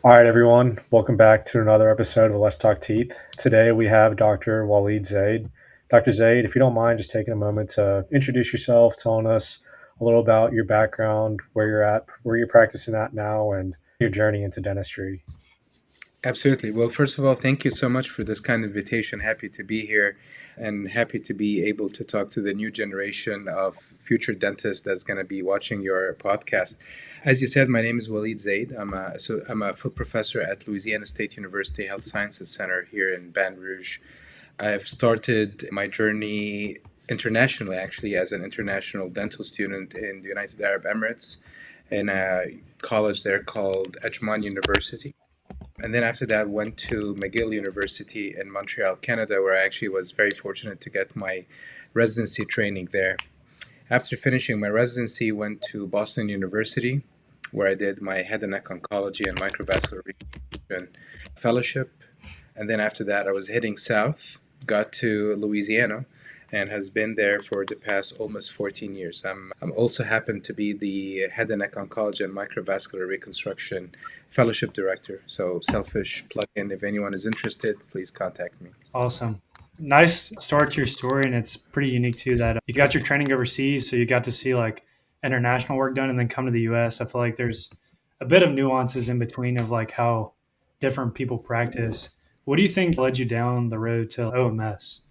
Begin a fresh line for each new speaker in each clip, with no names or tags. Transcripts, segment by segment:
All right, everyone. Welcome back to another episode of Let's Talk Teeth. Today we have Dr. Waleed Zaid. Dr. Zaid, if you don't mind just taking a moment to introduce yourself, telling us a little about your background, where you're at, where you're practicing at now, and your journey into dentistry.
Absolutely. Well, first of all, thank you so much for this kind invitation. Happy to be here and happy to be able to talk to the new generation of future dentists that's going to be watching your podcast. As you said, my name is Waleed Zaid. I'm a full professor at Louisiana State University Health Sciences Center here in Baton Rouge. I've started my journey internationally, actually, as an international dental student in the United Arab Emirates in a college there called Ajman University. And then after that, went to McGill University in Montreal, Canada, where I actually was very fortunate to get my residency training there. After finishing my residency, went to Boston University, where I did my head and neck oncology and microvascular reconstruction fellowship. And then after that, I was heading south, got to Louisiana, and has been there for the past almost 14 years. I'm also happened to be the head and neck oncology and microvascular reconstruction fellowship director. So selfish plug in. If anyone is interested, please contact me.
Awesome. Nice start to your story, and it's pretty unique too that you got your training overseas, so you got to see like international work done, and then come to the U.S. I feel like there's a bit of nuances in between of like how different people practice. What do you think led you down the road to OMS?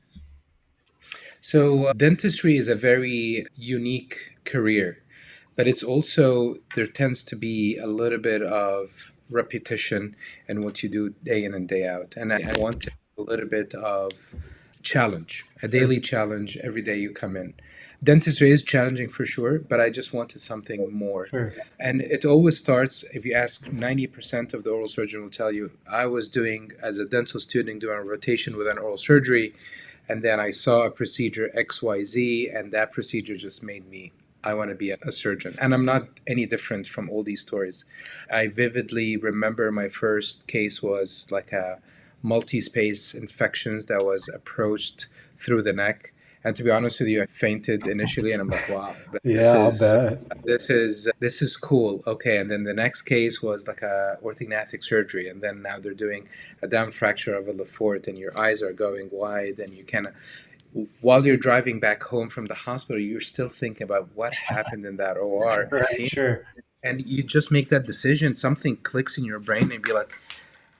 So dentistry is a very unique career, but it's also, there tends to be a little bit of repetition in what you do day in and day out. And I wanted a little bit of challenge, a
Sure,
daily challenge every day you come in. Dentistry is challenging for sure, but I just wanted something more.
sure,
And it always starts, if you ask 90% of the oral surgeon will tell you, I was doing, as a dental student, doing a rotation with an oral surgery, and then I saw a procedure XYZ, and that procedure just made me, I want to be a surgeon. And I'm not any different from all these stories. I vividly remember my first case was like a multi-space infections that was approached through the neck. And to be honest with you, I fainted initially, and I'm like, wow, but this
Yeah, I'll
is
bet.
this is cool. Okay, and then the next case was like a orthognathic surgery, and then now they're doing a down fracture of a Lefort, and your eyes are going wide, and you kind of, while you're driving back home from the hospital, you're still thinking about what happened in that OR,
right, sure.
and you just make that decision. Something clicks in your brain, and be like,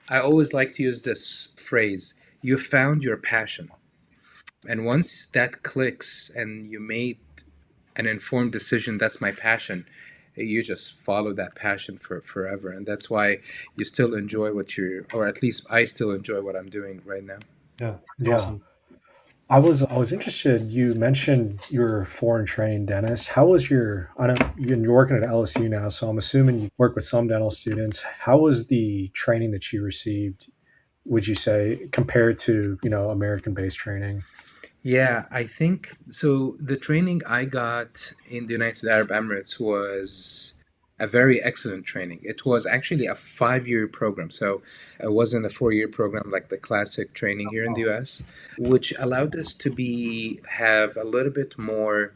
I always like to use this phrase: "You found your passion." And once that clicks and you made an informed decision, that's my passion, you just follow that passion for forever. And that's why you still enjoy what you're, or at least I still enjoy what I'm doing right now.
Yeah,
Yeah.
awesome.
I was interested. You mentioned you're a foreign trained dentist. How was your? I don't. You're working at LSU now, so I'm assuming you work with some dental students. How was the training that you received? Would you say compared to American based training?
Yeah, I think so. The training I got in the United Arab Emirates was a very excellent training. It was actually a 5 year program. So it wasn't a 4 year program like the classic training here in the US, which allowed us to have a little bit more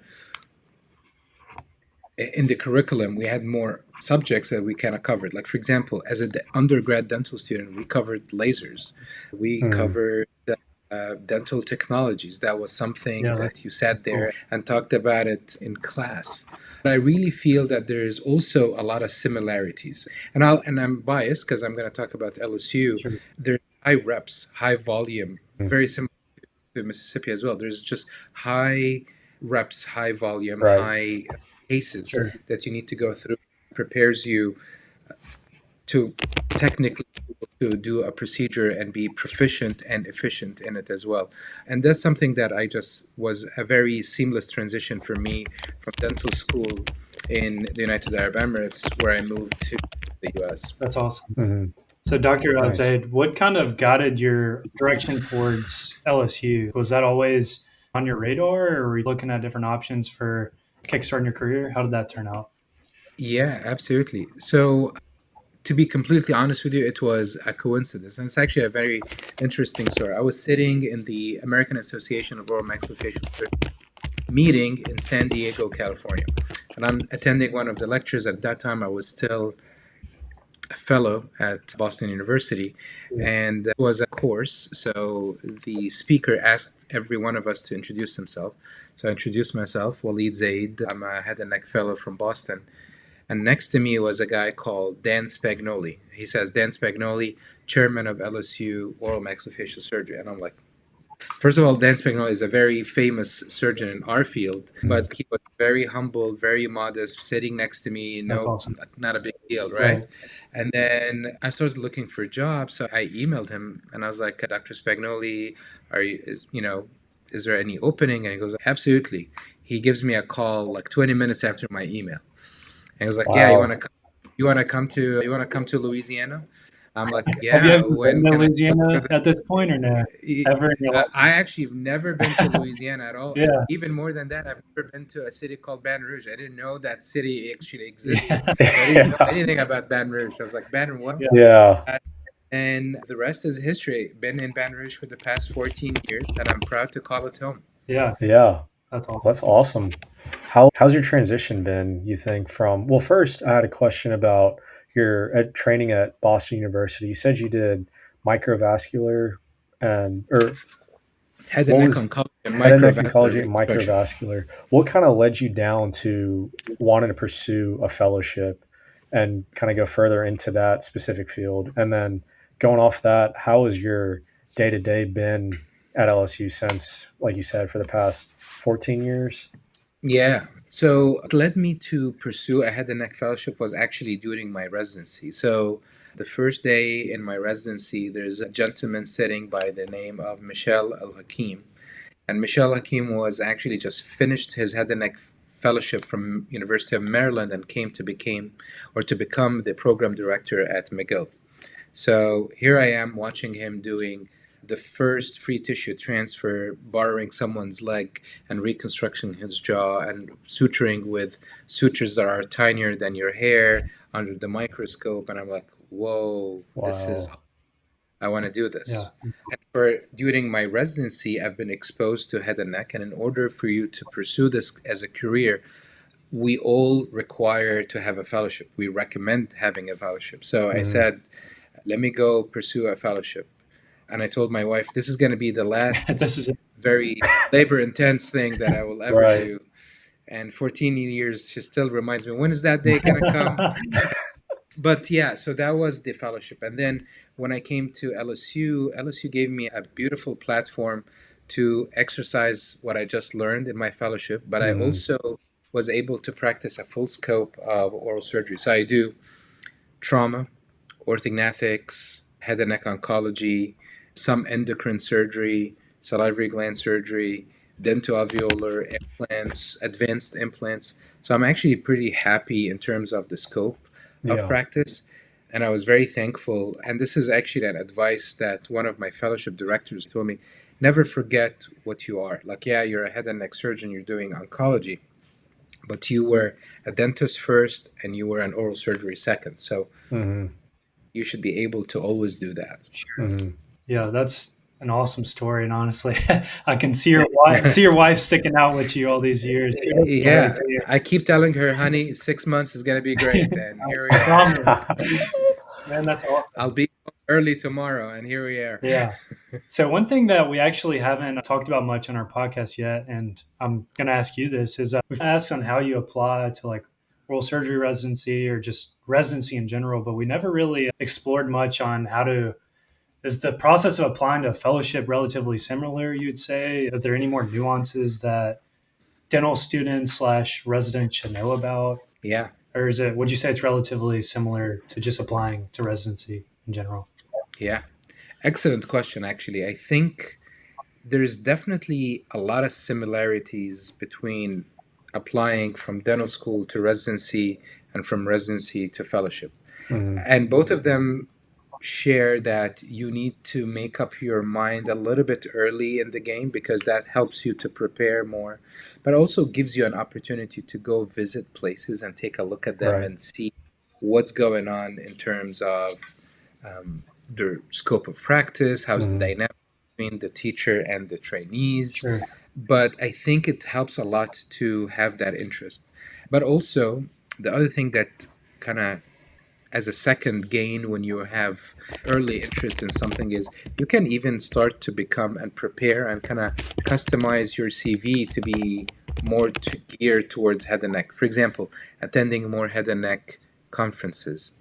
in the curriculum. We had more subjects that we kind of covered. Like, for example, as an undergrad dental student, we covered lasers, we
Mm,
covered dental technologies. That was something
Yeah, that's
that you sat there
cool.
and talked about it in class. But I really feel that there is also a lot of similarities. And I'm biased because I'm going to talk about LSU.
Sure,
There's high reps, high volume,
mm,
very similar to Mississippi as well. There's just high reps, high volume,
right.
high cases
sure.
that you need to go through. Prepares you to technically to do a procedure and be proficient and efficient in it as well. And that's something that I just was a very seamless transition for me from dental school in the United Arab Emirates, where I moved to the US.
That's awesome.
Hmm.
So, Dr.
Nice.
Zaid, what kind of guided your direction towards LSU? Was that always on your radar, or were you looking at different options for kickstarting your career? How did that turn out?
Yeah, absolutely. So, to be completely honest with you, it was a coincidence. And it's actually a very interesting story. I was sitting in the American Association of Oral Maxillofacial meeting in San Diego, California. And I'm attending one of the lectures. At that time, I was still a fellow at Boston University,
Yeah.
and it was a course. So the speaker asked every one of us to introduce himself. So I introduced myself, Waleed Zaid. I'm a head and neck fellow from Boston. And next to me was a guy called Dan Spagnoli. He says, Dan Spagnoli, chairman of LSU Oral Maxillofacial Surgery. And I'm like, first of all, Dan Spagnoli is a very famous surgeon in our field, but he was very humble, very modest, sitting next to me,
That's
no,
awesome.
not a big deal,
Right.
right? And then I started looking for jobs, so I emailed him and I was like, Dr. Spagnoli, is there any opening? And he goes, absolutely. He gives me a call like 20 minutes after my email. And he was like, yeah,
Wow.
you want to come to Louisiana? I'm like,
Have you
yeah,
ever been
when
to
can I come
Louisiana
over
at this point or no? Ever in your life?
I actually have never been to Louisiana at all. And
Yeah.
even more than that, I've never been to a city called Baton Rouge. I didn't know that city actually existed.
Yeah.
So I didn't know
Yeah.
anything about Baton Rouge. I was like, Baton what?
Yeah.
Yeah.
And the rest is history. Been in Baton Rouge for the past 14 years, and I'm proud to call it home.
Yeah.
Yeah.
That's awesome.
That's awesome. How's your transition been, you think, from, well, first I had a question about your training at Boston University. You said you did microvascular and, or
Head and
what
neck
was
oncology and
head and neck
microvascular
oncology and
reconstruction.
microvascular. What kind of led you down to wanting to pursue a fellowship and kind of go further into that specific field? And then going off that, how has your day to day been at LSU since, like you said, for the past 14 years?
Yeah. So what led me to pursue a head and neck fellowship was actually during my residency. So the first day in my residency, there's a gentleman sitting by the name of Michel Al Hakim. And Michel Hakim was actually just finished his head and neck fellowship from University of Maryland and came to become the program director at McGill. So here I am watching him doing the first free tissue transfer, borrowing someone's leg and reconstructing his jaw and suturing with sutures that are tinier than your hair under the microscope. And I'm like, whoa,
Wow.
I want to do
Yeah.
this. And for during my residency, I've been exposed to head and neck. And in order for you to pursue this as a career, we all require to have a fellowship. We recommend having a fellowship. So I
Mhm.
said, let me go pursue a fellowship. And I told my wife, this is going to be the last
This is it.
very labor intense thing that I will ever
Right.
do. And 14 years, she still reminds me, when is that day going to come? But yeah, so that was the fellowship. And then when I came to LSU gave me a beautiful platform to exercise what I just learned in my fellowship. But I
Mhm.
also was able to practice a full scope of oral surgery. So I do trauma, orthognathics, head and neck oncology, some endocrine surgery, salivary gland surgery, dentoalveolar implants, advanced implants. So I'm actually pretty happy in terms of the scope of
Yeah.
practice. And I was very thankful. And this is actually an advice that one of my fellowship directors told me, never forget what you are. Like, yeah, you're a head and neck surgeon, you're doing oncology, but you were a dentist first and you were an oral surgery second. So
Mhm.
you should be able to always do that.
Sure.
Mhm.
Yeah, that's an awesome story, and honestly, I can see your wife sticking out with you all these years. Kudos to her
Yeah,
too.
I keep telling her, honey, 6 months is going to be great. And here we
I
are.
promise. Man, that's
I'll
awesome.
be early tomorrow, and here we are.
Yeah. So one thing that we actually haven't talked about much on our podcast yet, and I'm going to ask you this, is we've asked on how you apply to like oral surgery residency or just residency in general, but we never really explored much on how to. Is the process of applying to a fellowship relatively similar? You'd say? Are there any more nuances that dental students slash residents should know about,
Yeah,
or is it? Would you say it's relatively similar to just applying to residency in general?
yeah. Excellent question, actually. I think there's definitely a lot of similarities between applying from dental school to residency and from residency to fellowship.
Mhm.
And both of them share that you need to make up your mind a little bit early in the game because that helps you to prepare more, but also gives you an opportunity to go visit places and take a look at them
Right.
and see what's going on in terms of their scope of practice, how's the
Mhm.
dynamic between the teacher and the trainees.
Sure.
But I think it helps a lot to have that interest. But also, the other thing that kind of as a second gain when you have early interest in something is you can even start to become and prepare and kind of customize your CV to be more geared towards head and neck. For example, attending more head and neck conferences,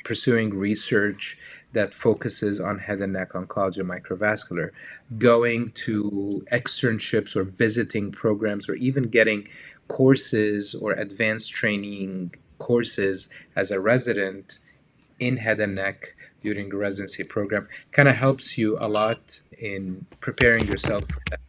pursuing research that focuses on head and neck oncology, microvascular, going to externships or visiting programs, or even getting courses or advanced training courses as a resident in head and neck during the residency program kind of helps you a lot in preparing yourself for that.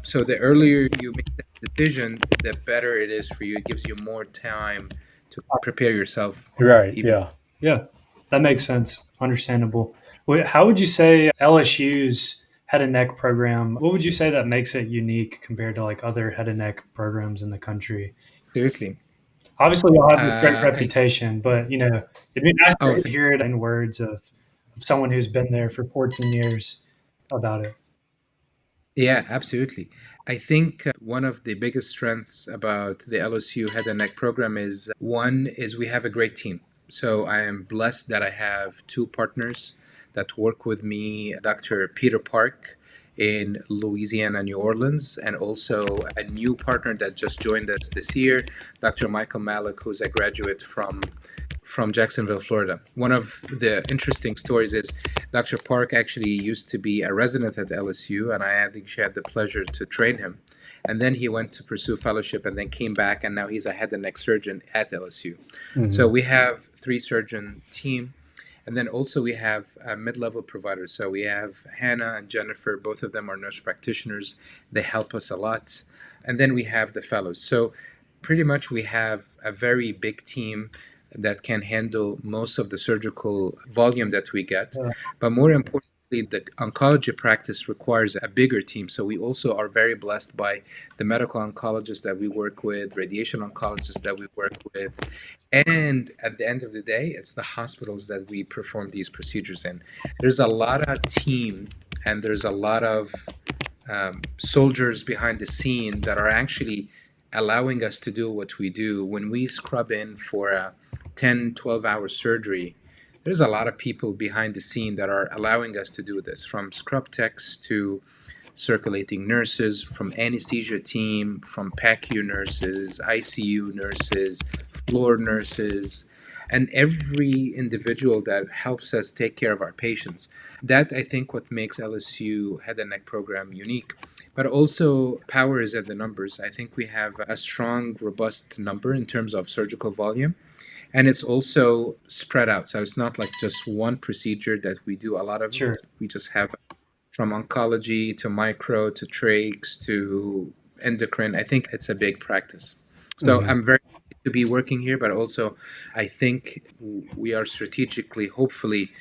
So the earlier you make that decision, the better it is for you. It gives you more time to prepare yourself
Right.
even.
Yeah.
Yeah, that makes sense. Understandable. How would you say LSU's head and neck program, what would you say that makes it unique compared to like other head and neck programs in the country?
Absolutely.
Obviously, you'll have this great
I
reputation, but it'd be nice
oh
to hear it in words of someone who's been there for 14 years about it.
Yeah, absolutely. I think one of the biggest strengths about the LSU head and neck program is one is we have a great team. So I am blessed that I have two partners that work with me, Dr. Peter Park in Louisiana, New Orleans, and also a new partner that just joined us this year, Dr. Michael Malik, who's a graduate from Jacksonville, Florida. One of the interesting stories is Dr. Park actually used to be a resident at LSU, and I think she had the pleasure to train him. And then he went to pursue fellowship and then came back, and now he's a head and neck surgeon at LSU. So
Hmm.
we have three surgeon team. And then also we have mid-level providers. So we have Hannah and Jennifer. Both of them are nurse practitioners. They help us a lot. And then we have the fellows. So pretty much we have a very big team that can handle most of the surgical volume that we get.
Yeah,
But more importantly, the oncology practice requires a bigger team. So we also are very blessed by the medical oncologists that we work with, radiation oncologists that we work with. And at the end of the day, it's the hospitals that we perform these procedures in. There's a lot of team and there's a lot of soldiers behind the scene that are actually allowing us to do what we do. When we scrub in for a 10, 12-hour surgery, there's a lot of people behind the scene that are allowing us to do this, from scrub techs to circulating nurses, from anesthesia team, from PACU nurses, ICU nurses, floor nurses, and every individual that helps us take care of our patients. That I think what makes LSU head and neck program unique. But also power is in the numbers. I think we have a strong, robust number in terms of surgical volume. And it's also spread out. So it's not like just one procedure that we do a lot of.
sure.
We just have from oncology to micro to trachs to endocrine. I think it's a big practice. So
Hmm.
I'm very happy to be working here, but also I think we are strategically, hopefully,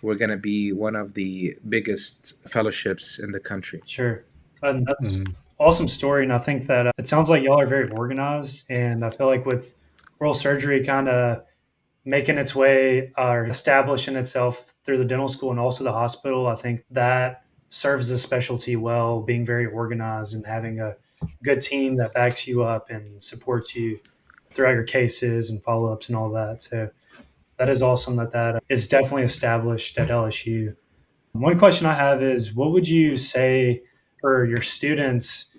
we're going to be one of the biggest fellowships in the country.
Sure. And that's
Hmm.
awesome story. And I think that it sounds like y'all are very organized. And I feel like with oral surgery kind of making its way or establishing itself through the dental school and also the hospital, I think that serves the specialty well, being very organized and having a good team that backs you up and supports you throughout your cases and follow ups and all that. So that is awesome that is definitely established at LSU. One question I have is what would you say for your students?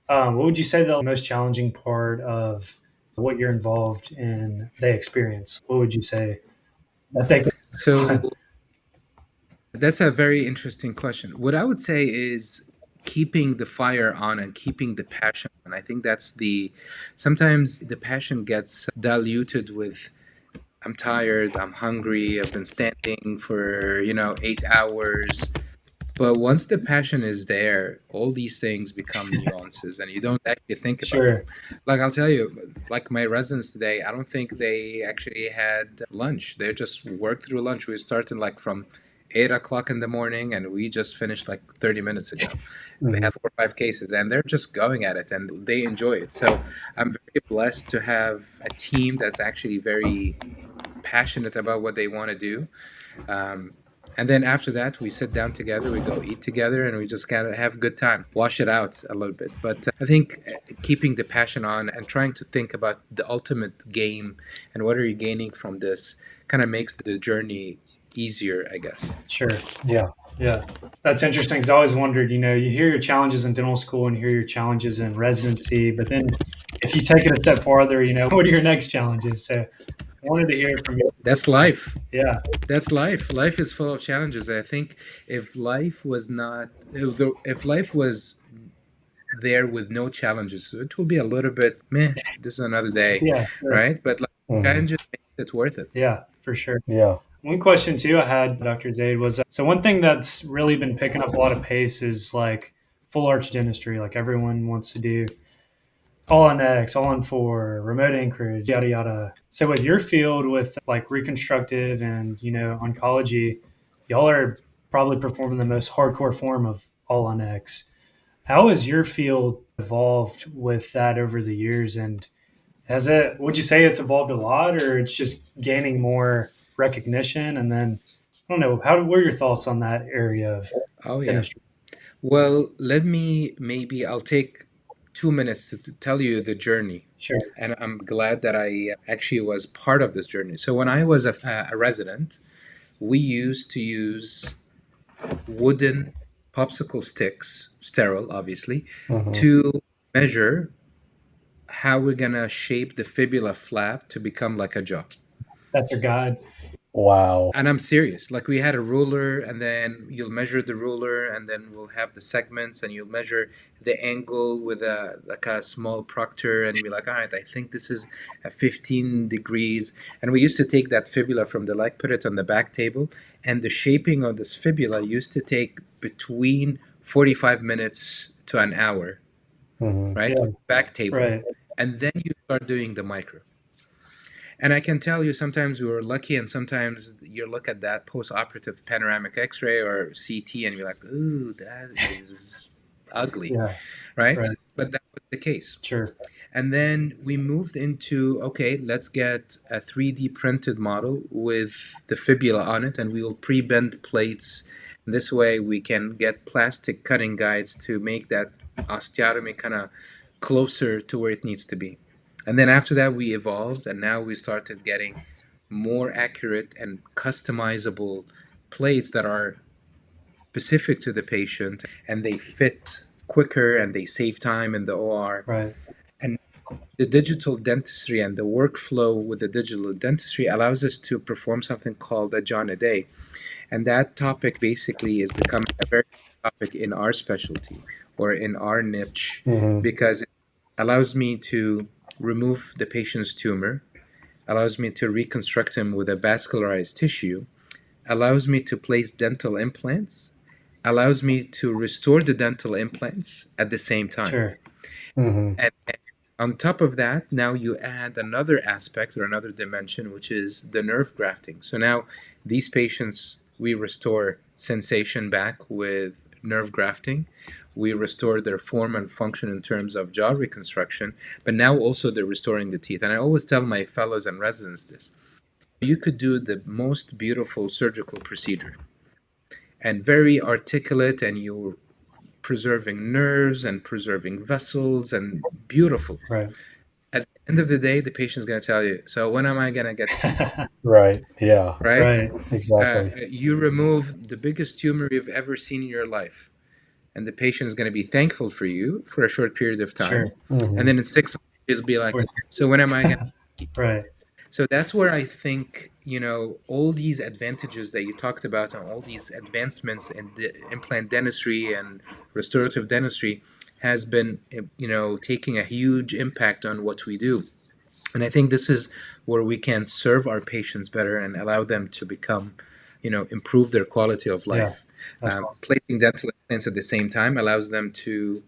What would you say the most challenging part of what you're involved in they experience? What would you say that they
So that's a very interesting question. What I would say is keeping the fire on and keeping the passion. And I think that's sometimes the passion gets diluted with I'm tired, I'm hungry, I've been standing for, 8 hours. But once the passion is there, all these things become nuances and you don't actually think about them.
sure?
Like I'll tell you, like my residents today, I don't think they actually had lunch. They just worked through lunch. We started like from 8 o'clock in the morning and we just finished like 30 minutes ago. They
Hmm.
have 4 or 5 cases and they're just going at it and they enjoy it. So I'm very blessed to have a team that's actually very passionate about what they want to do. Um, And then after that, we sit down together, we go eat together, and we just gotta have a good time, wash it out a little bit. But I think keeping the passion on and trying to think about the ultimate game and what are you gaining from this kind of makes the journey easier, I guess.
Sure.
Yeah.
Yeah. That's interesting because I always wondered, you hear your challenges in dental school and hear your challenges in residency, but then if you take it a step farther, what are your next challenges? So I wanted to hear from you.
That's life.
Yeah.
That's life. Life is full of challenges. I think if life was not, if life was there with no challenges, it will be a little bit meh. This is another day,
Yeah. Sure.
right? But like,
Mhm.
challenges makes it worth it.
Yeah, for sure.
Yeah.
One question too I had, Dr. Zaid, was so one thing that's really been picking up a lot of pace is like full arch dentistry. Like everyone wants to do all on X, all on four, remote anchorage, yada yada. So with your field with like reconstructive and oncology, y'all are probably performing the most hardcore form of all on X. How has your field evolved with that over the years? And would you say it's evolved a lot or it's just gaining more recognition? And then, I don't know, what are your thoughts on that area of
Oh yeah.
dentistry?
Well, I'll take 2 minutes to tell you the journey.
Sure.
And I'm glad that I actually was part of this journey. So when I was a resident, we used to use wooden popsicle sticks, sterile, obviously,
Mhm.
to measure how we're gonna shape the fibula flap to become like a jaw.
That's your guide.
Wow.
And I'm serious. Like we had a ruler, and then you'll measure the ruler, and then we'll have the segments, and you'll measure the angle with a small proctor, and you'll be like, all right, I think this is a 15 degrees. And we used to take that fibula from the leg, put it on the back table, and the shaping of this fibula used to take between 45 minutes to an hour,
Mhm.
right,
Yeah.
on the back table,
Right.
and then you start doing the micro. And I can tell you, sometimes we were lucky, and sometimes you look at that post-operative panoramic X-ray or CT, and you're like, "Ooh, that is ugly,"
Yeah.
right?
Right.
But that was the case.
Sure.
And then we moved into, okay, let's get a 3D printed model with the fibula on it, and we will pre-bend plates. This way, we can get plastic cutting guides to make that osteotomy kind of closer to where it needs to be. And then after that, we evolved, and now we started getting more accurate and customizable plates that are specific to the patient, and they fit quicker and they save time in the OR.
Right.
And the digital dentistry and the workflow with the digital dentistry allows us to perform something called a John a day. And that topic basically is becoming a very topic in our specialty or in our niche,
Mhm.
because it allows me to remove the patient's tumor, allows me to reconstruct him with a vascularized tissue, allows me to place dental implants, allows me to restore the dental implants at the same time.
Sure.
Mhm.
And on top of that, now you add another aspect or another dimension, which is the nerve grafting. So now these patients, we restore sensation back with nerve grafting. We restore their form and function in terms of jaw reconstruction, but now also they're restoring the teeth. And I always tell my fellows and residents this: you could do the most beautiful surgical procedure and very articulate, and you're preserving nerves and preserving vessels and beautiful.
Right.
At the end of the day, the patient's going to tell you, so when am I going to get teeth?
Right. Yeah.
Right?
Right.
Exactly.
You remove the biggest tumor you've ever seen in your life, and the patient is going to be thankful for you for a short period of
Sure.
time. And
Mhm.
then in 6 months, it'll be like, so when am I going to?
Right.
So that's where I think, all these advantages that you talked about and all these advancements in the implant dentistry and restorative dentistry has been, taking a huge impact on what we do. And I think this is where we can serve our patients better and allow them to become, improve their quality of
Yeah.
life.
That's awesome.
Placing dental implants at the same time allows them to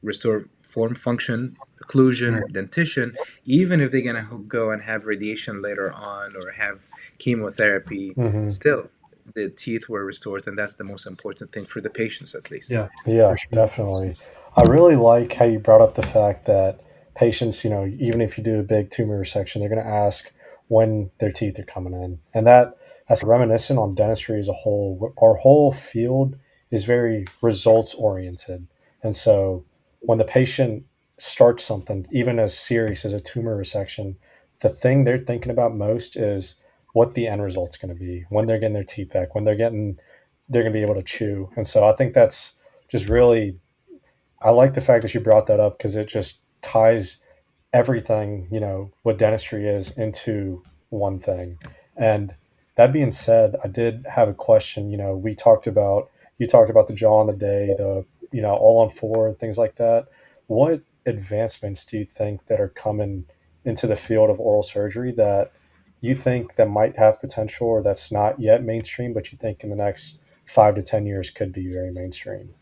restore form, function,
Sure.
occlusion, dentition, even if they're going to go and have radiation later on or have chemotherapy,
Mhm.
still the teeth were restored. And that's the most important thing for the patients, at least.
Yeah.
Yeah,
For sure.
definitely. I really like how you brought up the fact that patients, even if you do a big tumor resection, they're going to ask, when their teeth are coming in. And that's reminiscent on dentistry as a whole. Our whole field is very results oriented. And so when the patient starts something, even as serious as a tumor resection, the thing they're thinking about most is what the end result's going to be, when they're getting their teeth back, when they're going to be able to chew. And so I think that's just really, I like the fact that you brought that up because it just ties everything, what dentistry is into one thing. And that being said, I did have a question. You talked about the jaw on the day, all on four, things like that. What advancements do you think that are coming into the field of oral surgery that you think that might have potential or that's not yet mainstream, but you think in the next 5 to 10 years could be very mainstream?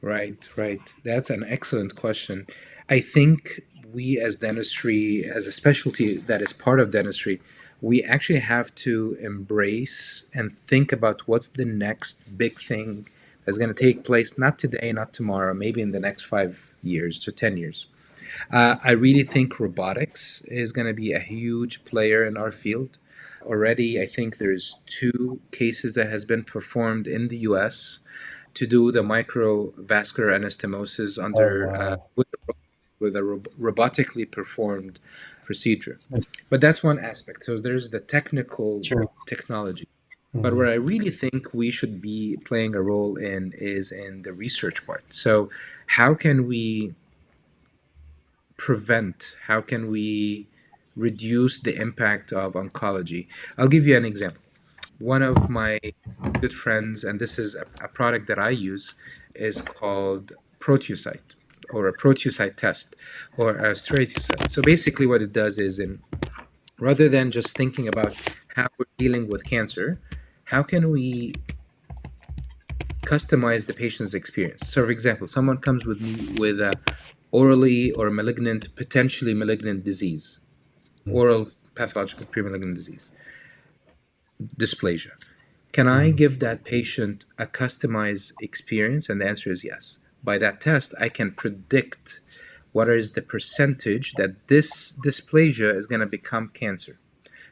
Right, right. That's an excellent question. I think we as dentistry, as a specialty that is part of dentistry, we actually have to embrace and think about what's the next big thing that's going to take place, not today, not tomorrow, maybe in the next 5 years to 10 years. I really think robotics is going to be a huge player in our field. Already, I think there's two cases that has been performed in the US to do the microvascular anastomosis
Oh,
under
wow.
with a robotically performed procedure. But that's one aspect. So there's the technical
Sure.
technology. But
Mhm.
where I really think we should be playing a role in is in the research part. So how can we prevent? How can we reduce the impact of oncology? I'll give you an example. One of my good friends, and this is a product that I use, is called Proteusite or a Proteusite test or a Stratusite. So basically, what it does is, rather than just thinking about how we're dealing with cancer, how can we customize the patient's experience? So, for example, someone comes with me with a orally or malignant, potentially malignant disease, oral pathological premalignant disease, dysplasia. Can I
Mhm.
give that patient a customized experience? And the answer is yes. By that test, I can predict what is the percentage that this dysplasia is going to become cancer.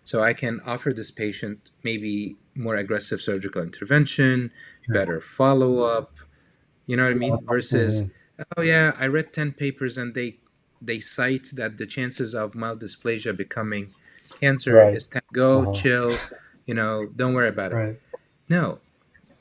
So I can offer this patient maybe more aggressive surgical intervention, better follow up, you know what I mean? Versus,
Mhm.
oh yeah, I read 10 papers and they cite that the chances of mild dysplasia becoming cancer
Right.
is 10. Go,
Uh-huh.
chill, don't worry about it.
Right.
No,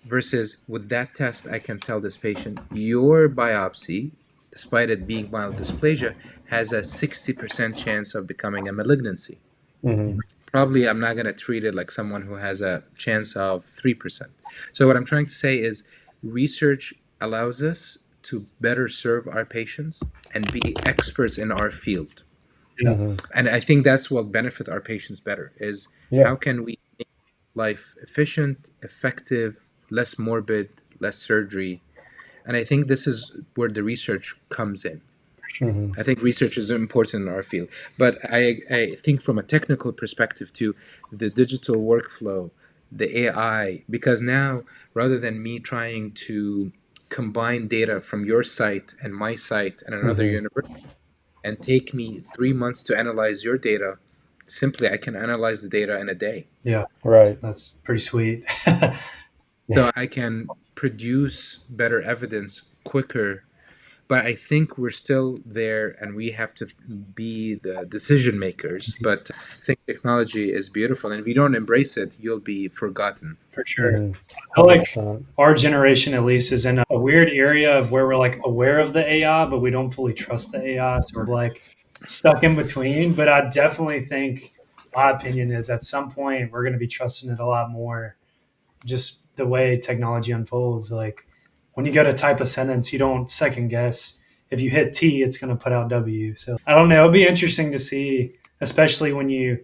versus with that test, I can tell this patient your biopsy, despite it being mild dysplasia, has a 60% chance of becoming a malignancy.
Mhm.
Probably I'm not going to treat it like someone who has a chance of 3%. So, what I'm trying to say is research allows us to better serve our patients and be experts in our field.
Yeah.
Mhm.
And I think that's what benefit our patients better is
Yeah.
how can we make life efficient, effective, less morbid, less surgery. And I think this is where the research comes in.
Mhm.
I think research is important in our field. But I think from a technical perspective too, the digital workflow, the AI, because now rather than me trying to combine data from your site and my site and another
Mhm.
university and take me 3 months to analyze your data, simply I can analyze the data in a day.
Yeah.
Right.
That's pretty sweet.
So I can produce better evidence quicker. But I think we're still there and we have to be the decision makers. But I think technology is beautiful. And if you don't embrace it, you'll be forgotten.
For sure.
Mhm.
I feel like
100%.
our generation, at least, is in a weird area of where we're like aware of the AI, but we don't fully trust the AI. So we're like stuck in between. But I definitely think my opinion is at some point we're going to be trusting it a lot more. Just the way technology unfolds. Like when you go to type a sentence, you don't second guess. If you hit T, it's going to put out W. So I don't know. It'll be interesting to see, especially when you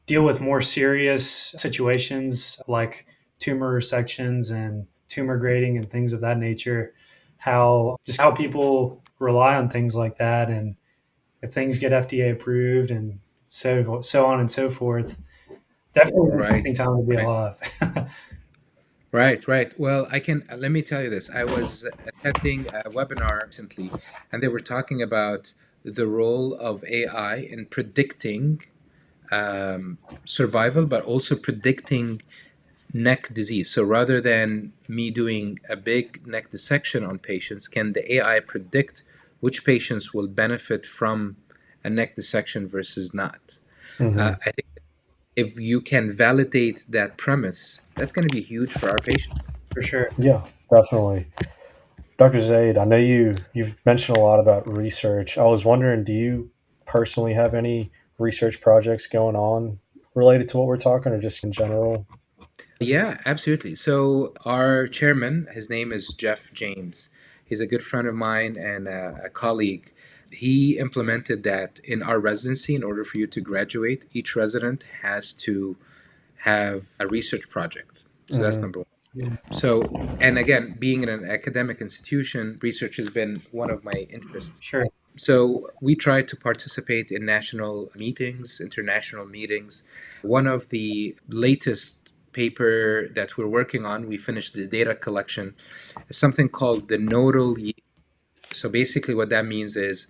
deal with more serious situations like tumor resections and tumor grading and things of that nature, how people rely on things like that, and if things get FDA approved and so on and so forth. Definitely an interesting
Right,
time to be
right,
alive.
right, right. Well, I can, let me tell you this. I was attending a webinar recently, and they were talking about the role of AI in predicting survival, but also predicting neck disease. So rather than me doing a big neck dissection on patients, can the AI predict which patients will benefit from a neck dissection versus not?
Hmm.
I think if you can validate that premise, that's going to be huge for our patients.
For sure.
Yeah, definitely. Dr. Zaid, I know you've mentioned a lot about research. I was wondering, do you personally have any research projects going on related to what we're talking, or just in general?
Yeah, absolutely. So our chairman, his name is Jeff James. He's a good friend of mine and a colleague. He implemented that in our residency. In order for you to graduate, each resident has to have a research project. So that's
Hmm.
number one.
Yeah.
So, and again, being in an academic institution, research has been one of my interests.
Sure.
So we try to participate in national meetings, international meetings. One of the latest paper that we're working on, we finished the data collection, is something called the nodal yield. So basically what that means is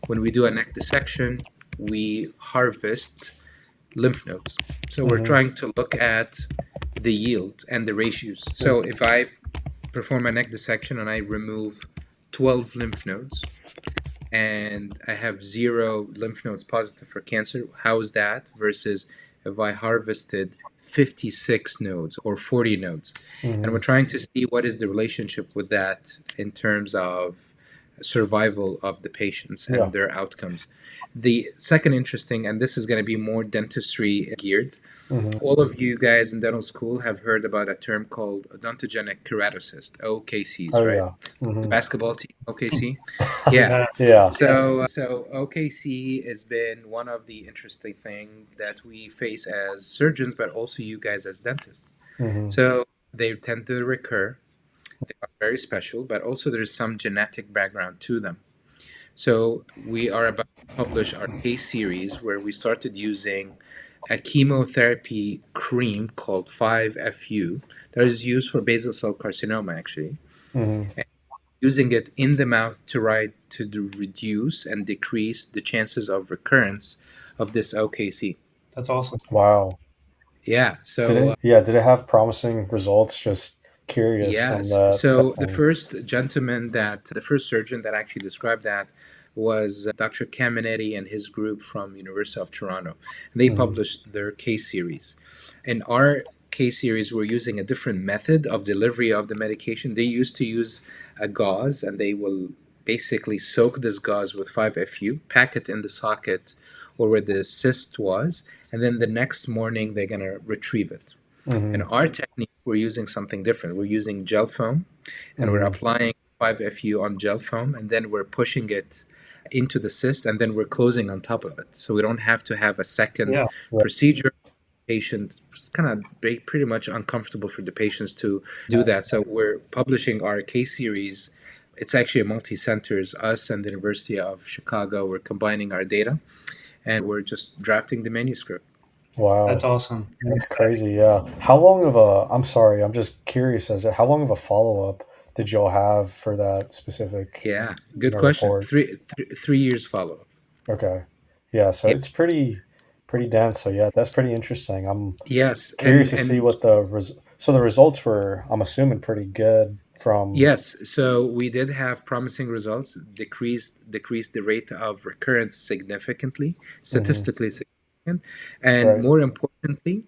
when we do a neck dissection, we harvest lymph nodes. So we're
Hmm.
trying to look at the yield and the ratios. So if I perform a neck dissection and I remove 12 lymph nodes, and I have zero lymph nodes positive for cancer, how is that versus if I harvested 56 nodes or 40 nodes? And we're
Hmm.
trying to see what is the relationship with that in terms of survival of the patients
Yeah.
and their outcomes. The second interesting, and this is going to be more dentistry geared,
Hmm.
all of you guys in dental school have heard about a term called odontogenic keratocyst, OKCs,
Oh
right?
yeah.
The
Hmm.
basketball team, OKC. Yeah.
Yeah.
Yeah.
So OKC has been one of the interesting things that we face as surgeons, but also you guys as dentists.
Hmm.
So they tend to recur. They are very special, but also there's some genetic background to them. So we are about to publish our case series where we started using a chemotherapy cream called 5FU that is used for basal cell carcinoma actually,
Hmm.
and using it in the mouth to reduce and decrease the chances of recurrence of this OKC.
That's awesome.
Wow.
Yeah,
Did
so
it? Yeah. Did it have promising results? Just curious from
yes.
that
So
thing.
the first surgeon that actually described that was Dr. Caminetti and his group from University of Toronto. They
Hmm.
published their case series. In our case series, we're using a different method of delivery of the medication. They used to use a gauze, and they will basically soak this gauze with 5FU, pack it in the socket or where the cyst was, and then the next morning they're going to retrieve it. In
Hmm.
our technique, we're using something different. We're using gel foam and we're
Hmm.
applying 5FU on gel foam and then we're pushing it into the cyst and then we're closing on top of it. So we don't have to have a second
Yeah.
procedure. Patient it's kind of pretty much uncomfortable for the patients to do that. So we're publishing our case series. It's actually a multi-centers, us and the University of Chicago. We're combining our data and we're just drafting the manuscript.
That's
Wow.
awesome.
That's crazy. Yeah. How long of a? I'm sorry. I'm just curious as to how long of a follow up did y'all have for that specific,
Yeah, good question.
report?
3 years follow.
Okay. Yeah. So
Yeah.
it's pretty dense. So yeah, that's pretty interesting. I'm
Yes,
curious to see what so the results were. I'm assuming pretty good from.
yes. So we did have promising results. Decreased the rate of recurrence significantly,
Hmm.
statistically significant, and
Right.
more importantly,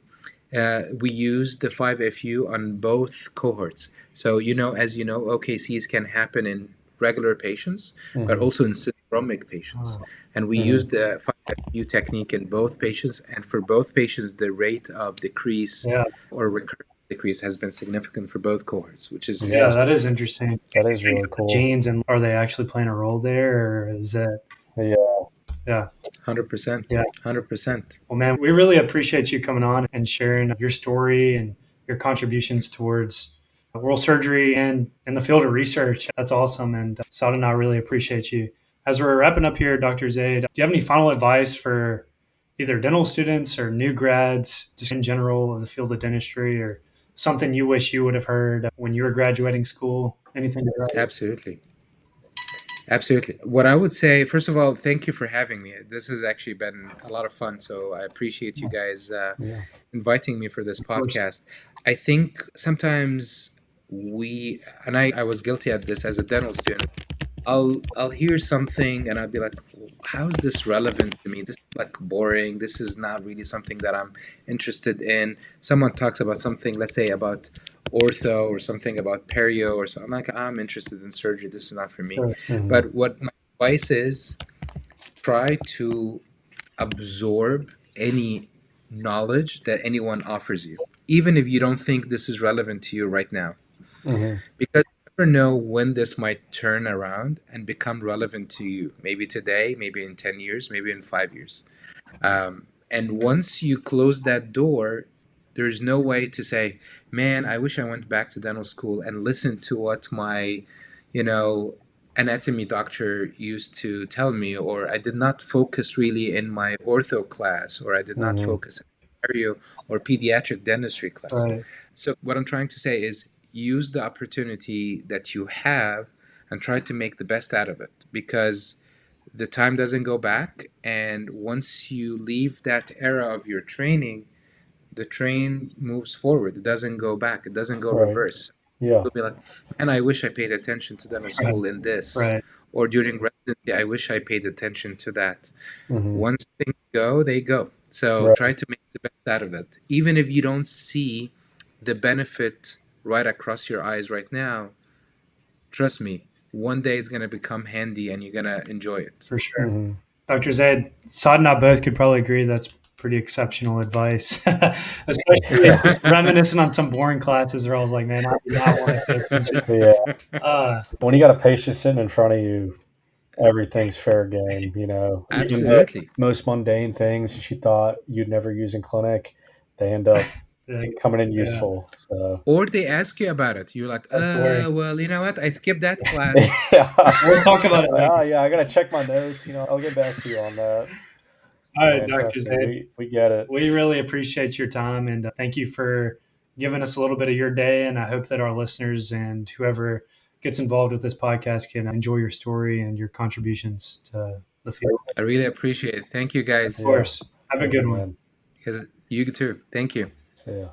we used the 5FU on both cohorts. So as you know, OKCs can happen in regular patients, but
Hmm.
also in syndromic patients.
Oh,
And we
Hmm.
used the 5FU technique in both patients, and for both patients, the rate of decrease
yeah.
or recurrence decrease has been significant for both cohorts, which is
Yeah.
Yeah.
That
interesting.
is interesting.
That is really cool.
Genes, and are they actually playing a role there, or is that?
Yeah.
Yeah.
100%.
Yeah.
100%.
Well, man, we really appreciate you coming on and sharing your story and your contributions towards oral surgery and in the field of research. That's awesome. And Sada and I really appreciate you. As we're wrapping up here, Dr. Zaid, do you have any final advice for either dental students or new grads, just in general of the field of dentistry, or something you wish you would have heard when you were graduating school? Anything to write?
Absolutely. Absolutely. What I would say, first of all, thank you for having me. This has actually been a lot of fun. So I appreciate you guys
Yeah.
inviting me for this
Of course.
podcast. I think sometimes and I was guilty at this as a dental student. I'll hear something and I'll be like, how is this relevant to me? This is like boring. This is not really something that I'm interested in. Someone talks about something, let's say about ortho or something about perio or something. I'm like, I'm interested in surgery. This is not for me.
Sure.
Mhm.
But what my advice is, try to absorb any knowledge that anyone offers you, even if you don't think this is relevant to you right now,
Mhm.
because you never know when this might turn around and become relevant to you. Maybe today, maybe in 10 years, maybe in 5 years. And once you close that door, there's no way to say, man, I wish I went back to dental school and listened to what my, you know, anatomy doctor used to tell me, or I did not focus really in my ortho class, or I did not
Mhm.
focus in perio or pediatric dentistry class.
Right.
So, what I'm trying to say is use the opportunity that you have and try to make the best out of it, because the time doesn't go back, and once you leave that era of your training, the train moves forward. It doesn't go back, it doesn't go
Right.
reverse.
Yeah.
You'll be like, man, I wish I paid attention to dental
Right.
school in this,
Right.
or during residency I wish I paid attention to that.
Mhm.
Once things go, they go. So
Right.
try to make the best out of it, even if you don't see the benefit right across your eyes right now. Trust me, one day it's going to become handy and you're going to enjoy it.
For sure.
Mhm.
Dr. Zaid, Saad and I both could probably agree that's pretty exceptional advice, especially
Yeah.
just reminiscing on some boring classes where I was like, man, I do not want to pay attention.
Yeah.
Uh,
When you got a patient sitting in front of you, everything's fair game, even the
Absolutely.
most mundane things that you thought you'd never use in clinic, they end up
like,
coming in
yeah,
useful. So,
Or they ask you about it. You're like,
don't worry.
well, you know what? I skipped that class.
yeah.
We'll talk about it
Like,
later.
yeah, I gotta check my notes, I'll get back to you on that.
All right,
Man,
Dr.
trust me,
Zaid,
we get it.
we really appreciate your time and thank you for giving us a little bit of your day. And I hope that our listeners and whoever gets involved with this podcast can enjoy your story and your contributions to the field.
I really appreciate it. Thank you,
Of
guys.
Yeah.
course. Have a
Thank you,
good one.
man.
You too. Thank you.
See ya.